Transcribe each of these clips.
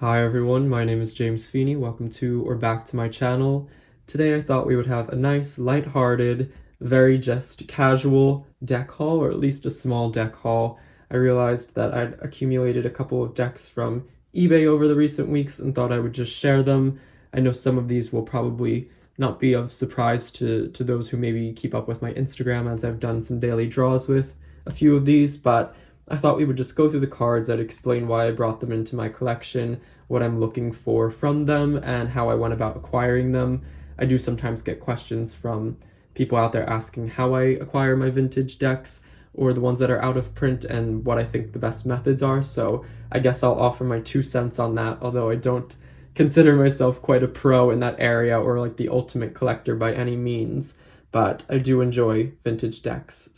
Hi everyone, my name is James Feeney. Welcome to or back to my channel. Today I thought we would have a nice, lighthearted, very just casual deck haul, or at least a small deck haul. I realized that I'd accumulated a couple of decks from eBay over the recent weeks and thought I would just share them. I know some of these will probably not be of surprise to those who maybe keep up with my Instagram, as I've done some daily draws with a few of these, but I thought we would just go through the cards. I'd explain why I brought them into my collection, what I'm looking for from them, and how I went about acquiring them. I do sometimes get questions from people out there asking how I acquire my vintage decks, or the ones that are out of print, and what I think the best methods are, so I guess I'll offer my 2 cents on that, although I don't consider myself quite a pro in that area or like the ultimate collector by any means, but I do enjoy vintage decks.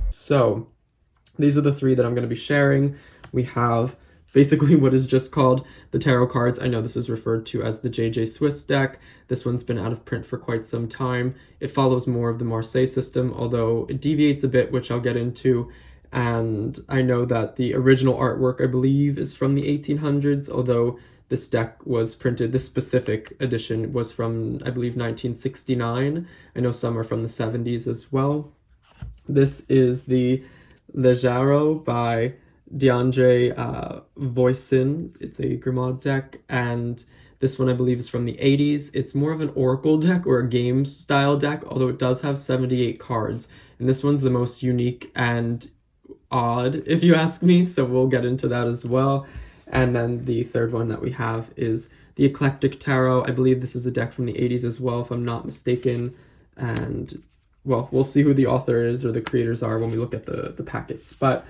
So these are the three that I'm going to be sharing. We have basically what is just called the tarot cards. I know this is referred to as the JJ Swiss deck. This one's been out of print for quite some time. It follows more of the Marseille system, although it deviates a bit, which I'll get into. And I know that the original artwork, I believe, is from the 1800s, although this deck was printed, this specific edition was from, I believe, 1969. I know some are from the 70s as well. This is the Legero by DeAndre Voisin. It's a Grimaud deck, and this one I believe is from the 80s. It's more of an oracle deck or a game style deck, although it does have 78 cards. And this one's the most unique and odd, if you ask me, so we'll get into that as well. And then the third one that we have is the Eclectic Tarot. I believe this is a deck from the 80s as well, if I'm not mistaken. And well, we'll see who the author is or the creators are when we look at the packets. But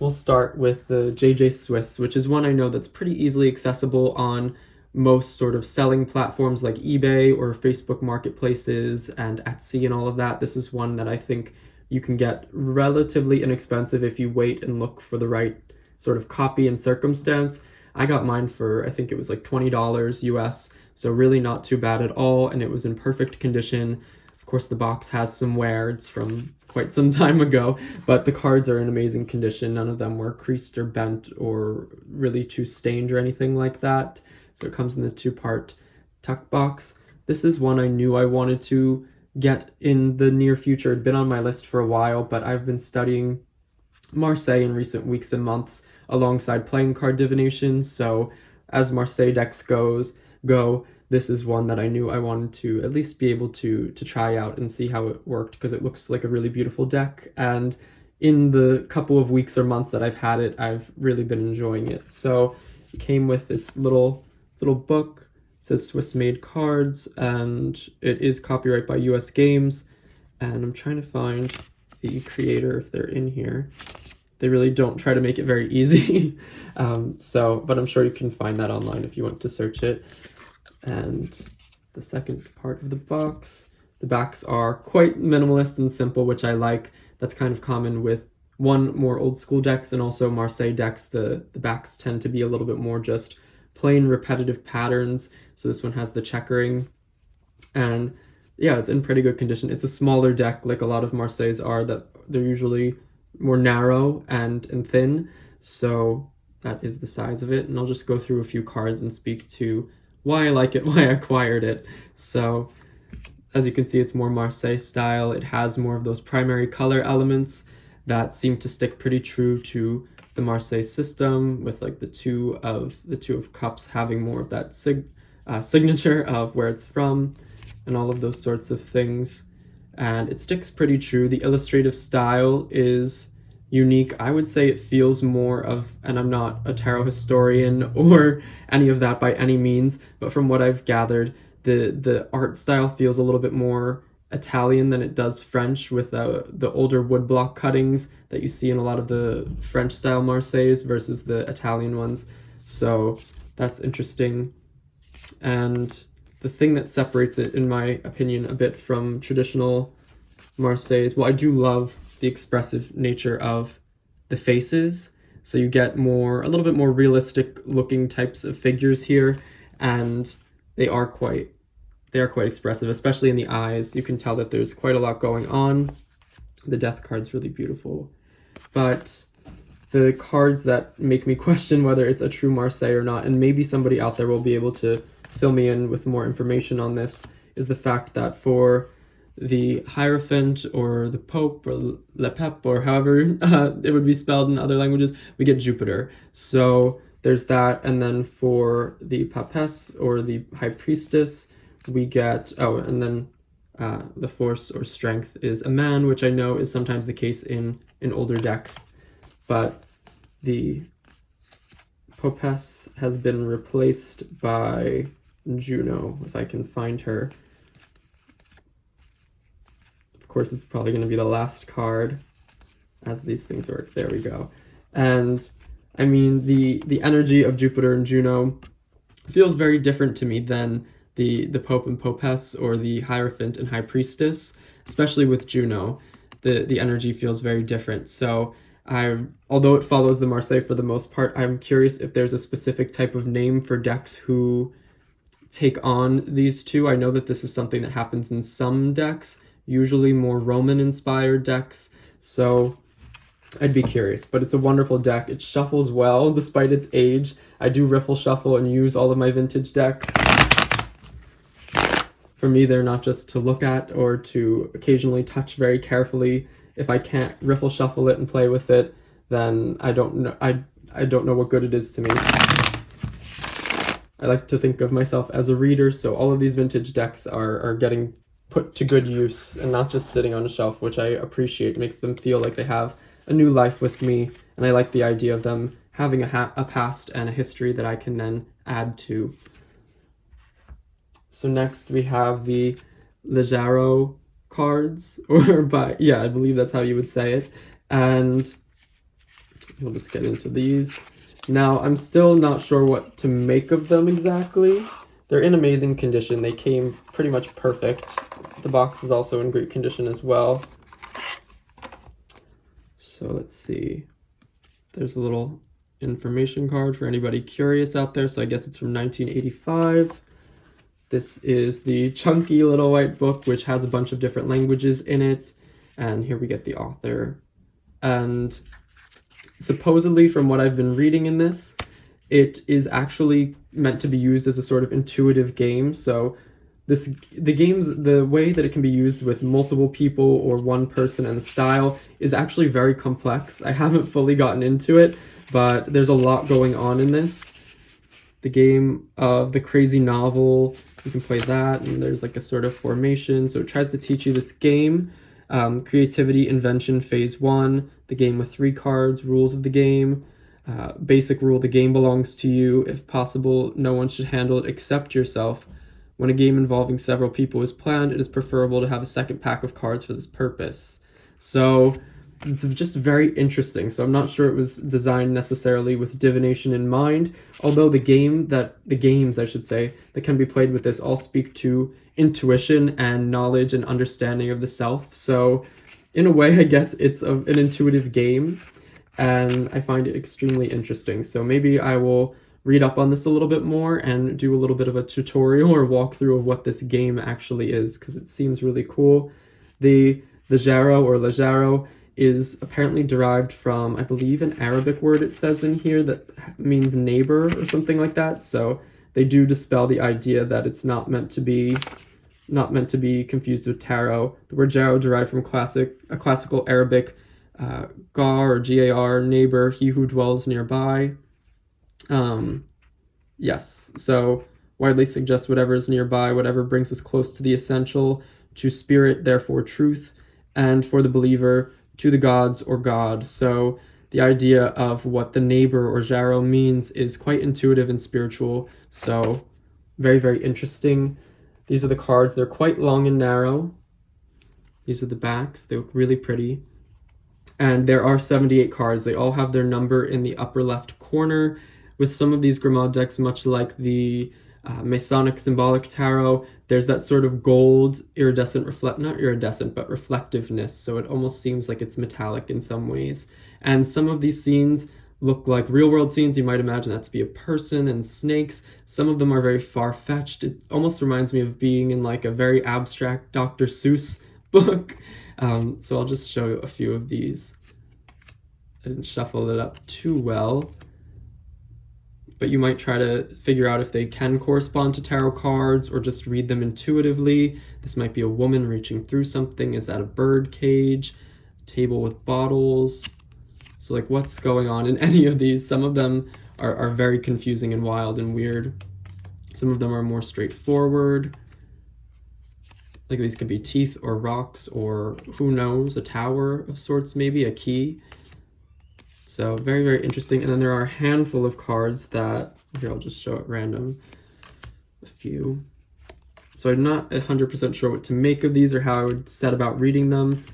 we'll start with the JJ Swiss, which is one I know that's pretty easily accessible on most sort of selling platforms like eBay or Facebook marketplaces and Etsy and all of that. This is one that I think you can get relatively inexpensive if you wait and look for the right sort of copy and circumstance. I got mine for, I think it was like $20 US, so really not too bad at all, and it was in perfect condition. Of course, the box has some wear. It's from quite some time ago, but the cards are in amazing condition. None of them were creased or bent or really too stained or anything like that. So it comes in the 2-part tuck box. This is one I knew I wanted to get in the near future. It'd been on my list for a while, but I've been studying Marseille in recent weeks and months alongside playing card divination. So as Marseille decks go, this is one that I knew I wanted to at least be able to try out and see how it worked, because it looks like a really beautiful deck, and in the couple of weeks or months that I've had it, I've really been enjoying it. So it came with its little book. It says Swiss made cards, and it is copyright by US Games, and I'm trying to find the creator if they're in here. They really don't try to make it very easy. But I'm sure you can find that online if you want to search it. And the second part of the box, the backs are quite minimalist and simple, which I like. That's kind of common with more old school decks, and also Marseille decks. The backs tend to be a little bit more just plain repetitive patterns. So this one has the checkering, and yeah, it's in pretty good condition. It's a smaller deck, like a lot of Marseilles are, that they're usually more narrow and thin. So that is the size of it. And I'll just go through a few cards and speak to why I like it, why I acquired it. So as you can see, it's more Marseille style. It has more of those primary color elements that seem to stick pretty true to the Marseille system, with like the two of cups having more of that signature of where it's from and all of those sorts of things. And it sticks pretty true. The illustrative style is unique. I would say it feels more of, and I'm not a tarot historian or any of that by any means, but from what I've gathered, the art style feels a little bit more Italian than it does French, with the older woodblock cuttings that you see in a lot of the French style Marseilles versus the Italian ones. So that's interesting. And the thing that separates it, in my opinion, a bit from traditional Marseilles, well, I do love the expressive nature of the faces. so you get a little bit more realistic looking types of figures here, and they are quite expressive, especially in the eyes. You can tell that there's quite a lot going on. The Death card's really beautiful. But the cards that make me question whether it's a true Marseille or not, and maybe somebody out there will be able to fill me in with more information on this, is the fact that for the Hierophant or the Pope or Le Pep or however it would be spelled in other languages, we get Jupiter. So there's that. And then for the Papesse or the High Priestess, we get, and then the Force or Strength is a man, which I know is sometimes the case in older decks. But the Popesse has been replaced by Juno, if I can find her. Of course, it's probably going to be the last card as these things work. There we go. And I mean, the energy of Jupiter and Juno feels very different to me than the Pope and Popesse or the Hierophant and High Priestess, especially with Juno. The energy feels very different. So although it follows the Marseille for the most part, I'm curious if there's a specific type of name for decks who take on these two. I know that this is something that happens in some decks, usually more Roman-inspired decks, so I'd be curious. But it's a wonderful deck. It shuffles well despite its age. I do riffle shuffle and use all of my vintage decks. For me, they're not just to look at or to occasionally touch very carefully. If I can't riffle shuffle it and play with it, then I don't know. I don't know what good it is to me. I like to think of myself as a reader, so all of these vintage decks are getting put to good use and not just sitting on a shelf, which I appreciate. It makes them feel like they have a new life with me, and I like the idea of them having a past and a history that I can then add to. So next we have the Legero Cards, I believe that's how you would say it, and we'll just get into these. Now, I'm still not sure what to make of them exactly. They're in amazing condition. They came pretty much perfect. The box is also in great condition as well. So let's see. There's a little information card for anybody curious out there. So I guess it's from 1985. This is the chunky little white book, which has a bunch of different languages in it. And here we get the author. And supposedly, from what I've been reading in this, it is actually meant to be used as a sort of intuitive game. So the way that it can be used with multiple people or one person and the style is actually very complex. I haven't fully gotten into it, but there's a lot going on in this. The game of the crazy novel, you can play that, and there's like a sort of formation. So it tries to teach you this game. Creativity, invention, phase 1, the game with 3 cards, rules of the game, basic rule, the game belongs to you. If possible, no one should handle it except yourself. When a game involving several people is planned, it is preferable to have a second pack of cards for this purpose. So it's just very interesting. So I'm not sure it was designed necessarily with divination in mind, although the games, I should say, that can be played with this all speak to intuition and knowledge and understanding of the self. So in a way, I guess it's an intuitive game, and I find it extremely interesting. So maybe I will read up on this a little bit more and do a little bit of a tutorial or walkthrough of what this game actually is, because it seems really cool. The Legero is apparently derived from, I believe, an Arabic word it says in here that means neighbor or something like that. So they do dispel the idea that it's not meant to be confused with tarot. The word Gero derived from a classical Arabic gar or gar, neighbor, he who dwells nearby. Yes, so widely suggests whatever is nearby, whatever brings us close to the essential, to spirit, therefore truth, and for the believer, to the gods or God. So the idea of what the neighbor or Gero means is quite intuitive and spiritual. So very, very interesting. These are the cards. They're quite long and narrow. These are the backs. They look really pretty. And there are 78 cards. They all have their number in the upper left corner. With some of these Grimald decks, much like the Masonic Symbolic Tarot, there's that sort of gold not iridescent, but reflectiveness. So it almost seems like it's metallic in some ways. And some of these scenes look like real world scenes. You might imagine that to be a person and snakes. Some of them are very far-fetched. It almost reminds me of being in like a very abstract Dr. Seuss book. So I'll just show you a few of these. I didn't shuffle it up too well, but you might try to figure out if they can correspond to tarot cards or just read them intuitively. This might be a woman reaching through something. Is that a bird cage? Table with bottles. So like, what's going on in any of these? Some of them are very confusing and wild and weird. Some of them are more straightforward. Like these could be teeth or rocks or who knows, a tower of sorts, maybe a key. So very, very interesting. And then there are a handful of cards that, here I'll just show at random, a few. So I'm not 100% sure what to make of these or how I would set about reading them,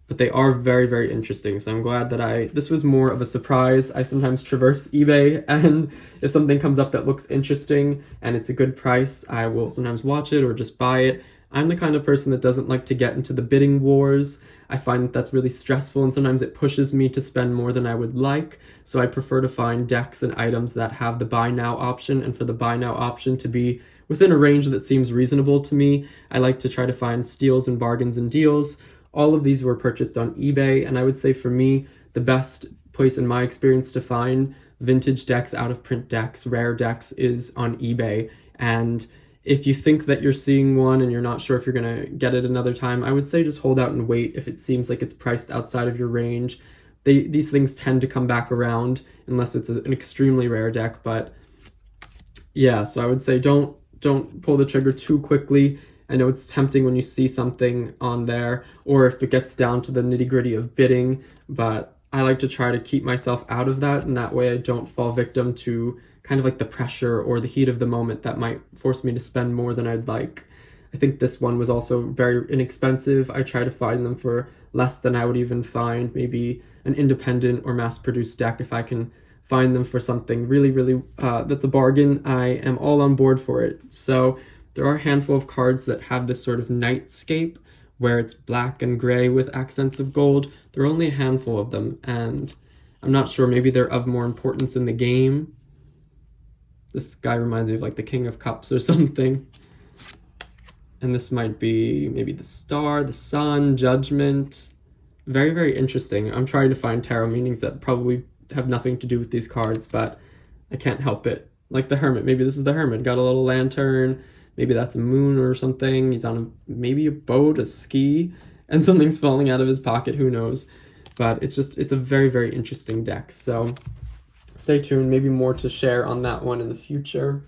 but they are very, very interesting. So I'm glad that this was more of a surprise. I sometimes traverse eBay, and if something comes up that looks interesting and it's a good price, I will sometimes watch it or just buy it. I'm the kind of person that doesn't like to get into the bidding wars. I find that that's really stressful, and sometimes it pushes me to spend more than I would like. So I prefer to find decks and items that have the buy now option, and for the buy now option to be within a range that seems reasonable to me. I like to try to find steals and bargains and deals. All of these were purchased on eBay, and I would say for me, the best place in my experience to find vintage decks, out of print decks, rare decks is on eBay. And if you think that you're seeing one and you're not sure if you're gonna get it another time, I would say just hold out and wait if it seems like it's priced outside of your range. These things tend to come back around unless it's an extremely rare deck, but yeah, so I would say don't pull the trigger too quickly. I know it's tempting when you see something on there, or if it gets down to the nitty-gritty of bidding, but I like to try to keep myself out of that, and that way I don't fall victim to kind of like the pressure or the heat of the moment that might force me to spend more than I'd like. I think this one was also very inexpensive. I try to find them for less than I would even find maybe an independent or mass-produced deck. If I can find them for something really, really that's a bargain, I am all on board for it. So there are a handful of cards that have this sort of nightscape where it's black and gray with accents of gold. There are only a handful of them, and I'm not sure, maybe they're of more importance in the game. This guy reminds me of like the King of Cups or something. And this might be maybe the Star, the Sun, Judgment. Very, very interesting. I'm trying to find tarot meanings that probably have nothing to do with these cards, but I can't help it. Like the Hermit, maybe this is the Hermit, got a little lantern, maybe that's a moon or something, he's on maybe a boat, a ski, and something's falling out of his pocket, who knows. But it's a very, very interesting deck, so stay tuned, maybe more to share on that one in the future.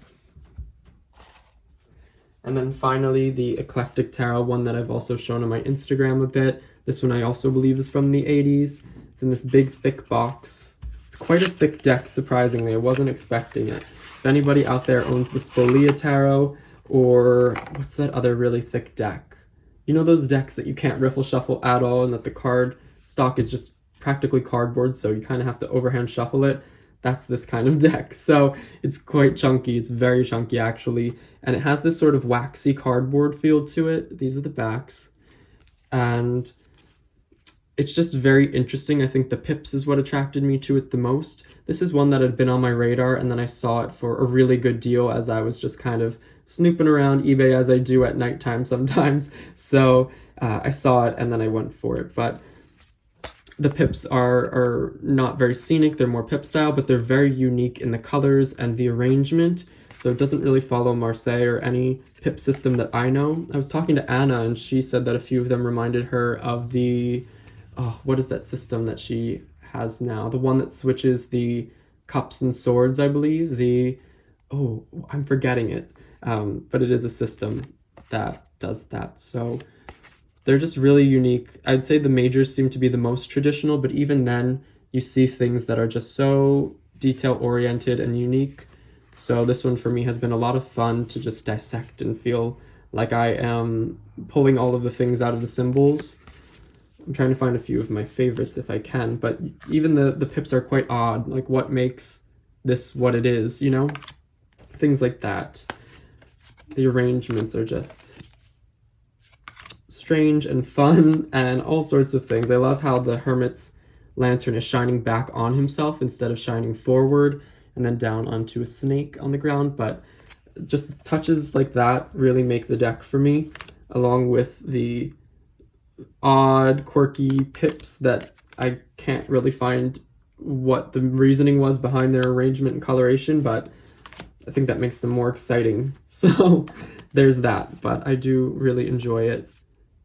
And then finally, the Eclectic Tarot, one that I've also shown on my Instagram a bit. This one I also believe is from the 80s. It's in this big, thick box. It's quite a thick deck, surprisingly. I wasn't expecting it. If anybody out there owns the Spolia Tarot, or what's that other really thick deck? You know those decks that you can't riffle shuffle at all, and that the card stock is just practically cardboard, so you kind of have to overhand shuffle it? That's this kind of deck. So it's quite chunky. It's very chunky, actually. And it has this sort of waxy cardboard feel to it. These are the backs. And it's just very interesting. I think the pips is what attracted me to it the most. This is one that had been on my radar, and then I saw it for a really good deal as I was just kind of snooping around eBay, as I do at nighttime sometimes. So I saw it and then I went for it. But the pips are not very scenic. They're more pip style, but they're very unique in the colors and the arrangement. So it doesn't really follow Marseille or any pip system that I know. I was talking to Anna, and she said that a few of them reminded her of the, what is that system that she has now? The one that switches the cups and swords, I believe. I'm forgetting it. But it is a system that does that. So they're just really unique. I'd say the majors seem to be the most traditional, but even then you see things that are just so detail-oriented and unique. So this one for me has been a lot of fun to just dissect and feel like I am pulling all of the things out of the symbols. I'm trying to find a few of my favorites if I can, but even the pips are quite odd. Like, what makes this what it is, you know? Things like that. The arrangements are just strange and fun and all sorts of things. I love how the Hermit's lantern is shining back on himself instead of shining forward and then down onto a snake on the ground. But just touches like that really make the deck for me, along with the odd, quirky pips that I can't really find what the reasoning was behind their arrangement and coloration, but I think that makes them more exciting. So there's that, but I do really enjoy it.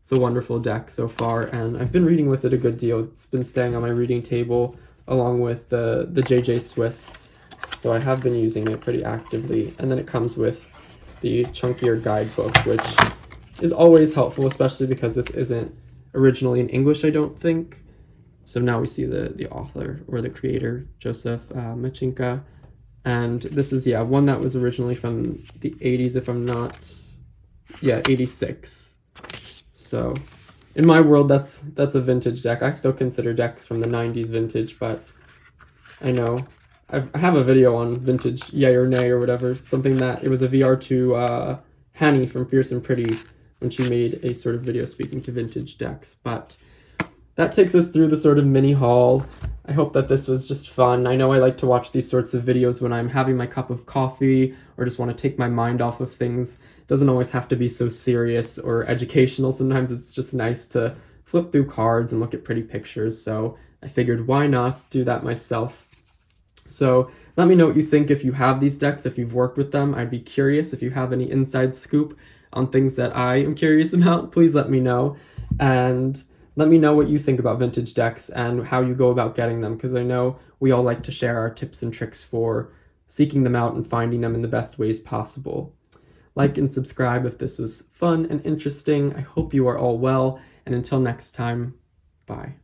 It's a wonderful deck so far, and I've been reading with it a good deal. It's been staying on my reading table along with the JJ Swiss, so I have been using it pretty actively. And then it comes with the chunkier guidebook, which is always helpful, especially because this isn't originally in English, I don't think. So now we see the author or the creator, Joseph Machinka. And this is, yeah, one that was originally from the 80s, if I'm not, yeah, 86. So in my world, that's a vintage deck. I still consider decks from the 90s vintage, but I know I have a video on vintage yay or nay or whatever, something that it was a VR to Hanny from Fierce and Pretty when she made a sort of video speaking to vintage decks. But that takes us through the sort of mini haul. I hope that this was just fun. I know I like to watch these sorts of videos when I'm having my cup of coffee or just want to take my mind off of things. It doesn't always have to be so serious or educational. Sometimes it's just nice to flip through cards and look at pretty pictures. So I figured, why not do that myself? So let me know what you think if you have these decks, if you've worked with them. I'd be curious if you have any inside scoop on things that I am curious about. Please let me know. And let me know what you think about vintage decks and how you go about getting them, because I know we all like to share our tips and tricks for seeking them out and finding them in the best ways possible. Like and subscribe if this was fun and interesting. I hope you are all well, and until next time, bye.